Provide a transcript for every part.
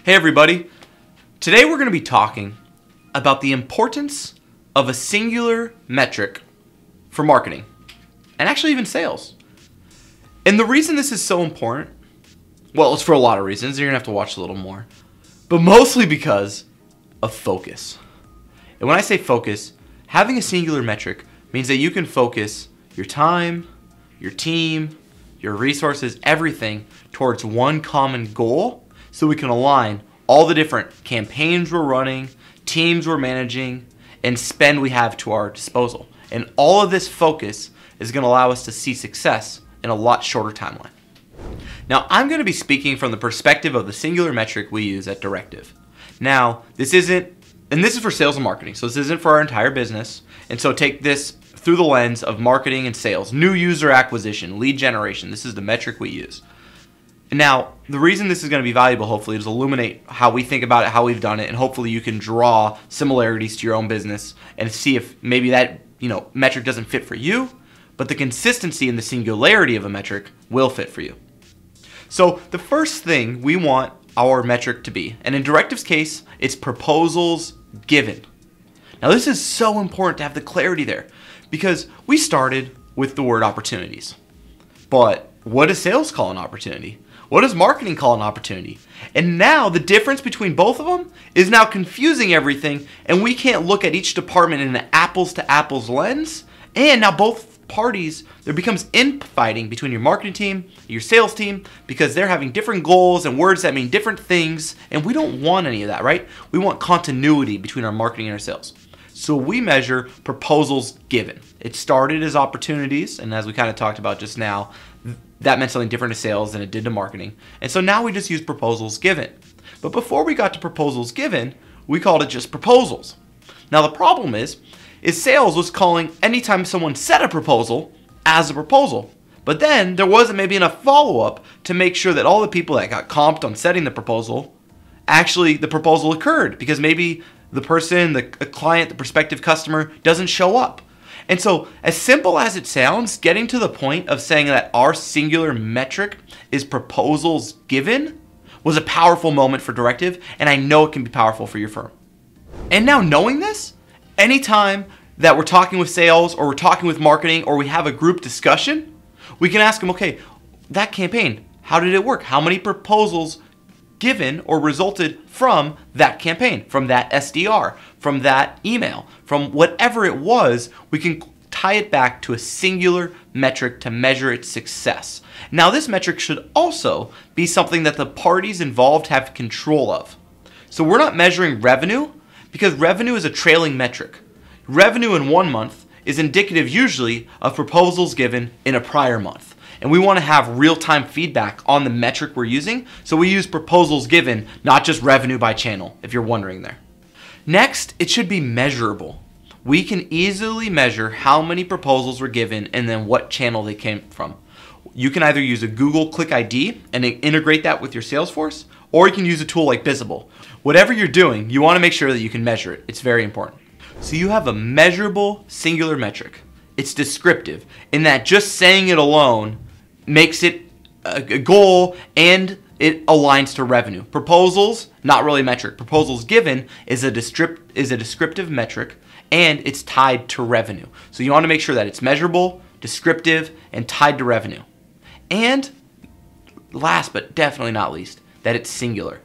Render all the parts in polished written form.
Hey everybody, today we're going to be talking about the importance of a singular metric for marketing and actually even sales. And the reason this is so important, well, it's for a lot of reasons. You're going to have to watch a little more, but mostly because of focus. And when I say focus, having a singular metric means that you can focus your time, your team, your resources, everything towards one common goal, so we can align all the different campaigns we're running, teams we're managing, and spend we have to our disposal. And all of this focus is going to allow us to see success in a lot shorter timeline. Now, I'm going to be speaking from the perspective of the singular metric we use at Directive. Now, this is for sales and marketing, so this isn't for our entire business. And so take this through the lens of marketing and sales, new user acquisition, lead generation. This is the metric we use. Now, the reason this is going to be valuable, hopefully, is illuminate how we think about it, how we've done it, and hopefully you can draw similarities to your own business and see if maybe that metric doesn't fit for you, but the consistency and the singularity of a metric will fit for you. So the first thing we want our metric to be, and in Directive's case, it's proposals given. Now, this is so important to have the clarity there because we started with the word opportunities. But what does sales call an opportunity? What does marketing call an opportunity? And now the difference between both of them is now confusing everything, and we can't look at each department in an apples to apples lens. And now both parties, there becomes infighting between your marketing team and your sales team because they're having different goals and words that mean different things, and we don't want any of that, right? We want continuity between our marketing and our sales. So we measure proposals given. It started as opportunities, and as we kind of talked about just now, that meant something different to sales than it did to marketing. And so now we just use proposals given. But before we got to proposals given, we called it just proposals. Now the problem is sales was calling anytime someone set a proposal as a proposal. But then there wasn't maybe enough follow-up to make sure that all the people that got comped on setting the proposal, actually the proposal occurred because maybe the person, the client, the prospective customer doesn't show up. And so, as simple as it sounds, getting to the point of saying that our singular metric is proposals given was a powerful moment for Directive, and I know it can be powerful for your firm. And now knowing this, anytime that we're talking with sales or we're talking with marketing or we have a group discussion, we can ask them, okay, that campaign, how did it work? How many proposals given or resulted from that campaign, from that SDR, from that email, from whatever it was? We can tie it back to a singular metric to measure its success. Now, this metric should also be something that the parties involved have control of. So we're not measuring revenue because revenue is a trailing metric. Revenue in one month is indicative usually of proposals given in a prior month. And we want to have real-time feedback on the metric we're using, so we use proposals given, not just revenue by channel, if you're wondering there. Next, it should be measurable. We can easily measure how many proposals were given and then what channel they came from. You can either use a Google Click ID and integrate that with your Salesforce, or you can use a tool like Visible. Whatever you're doing, you want to make sure that you can measure it. It's very important. So you have a measurable singular metric. It's descriptive in that just saying it alone makes it a goal and it aligns to revenue. Proposals, not really a metric. Proposals given is a descriptive metric and it's tied to revenue. So you want to make sure that it's measurable, descriptive, and tied to revenue. And last but definitely not least, that it's singular.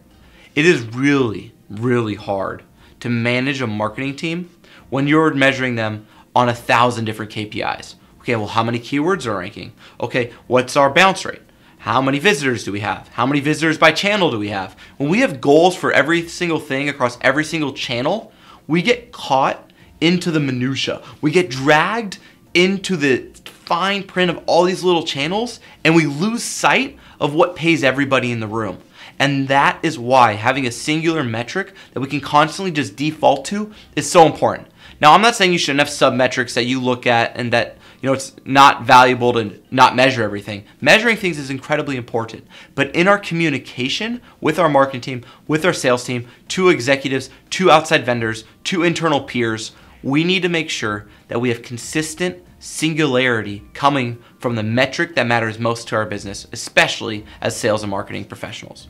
It is really, really hard to manage a marketing team when you're measuring them on 1,000 different KPIs. Okay, well, how many keywords are ranking? Okay, what's our bounce rate? How many visitors do we have? How many visitors by channel do we have? When we have goals for every single thing across every single channel, we get caught into the minutia. We get dragged into the fine print of all these little channels, and we lose sight of what pays everybody in the room. And that is why having a singular metric that we can constantly just default to is so important. Now, I'm not saying you shouldn't have sub-metrics that you look at and that it's not valuable to not measure everything. Measuring things is incredibly important. But in our communication with our marketing team, with our sales team, to executives, to outside vendors, to internal peers, we need to make sure that we have consistent singularity coming from the metric that matters most to our business, especially as sales and marketing professionals.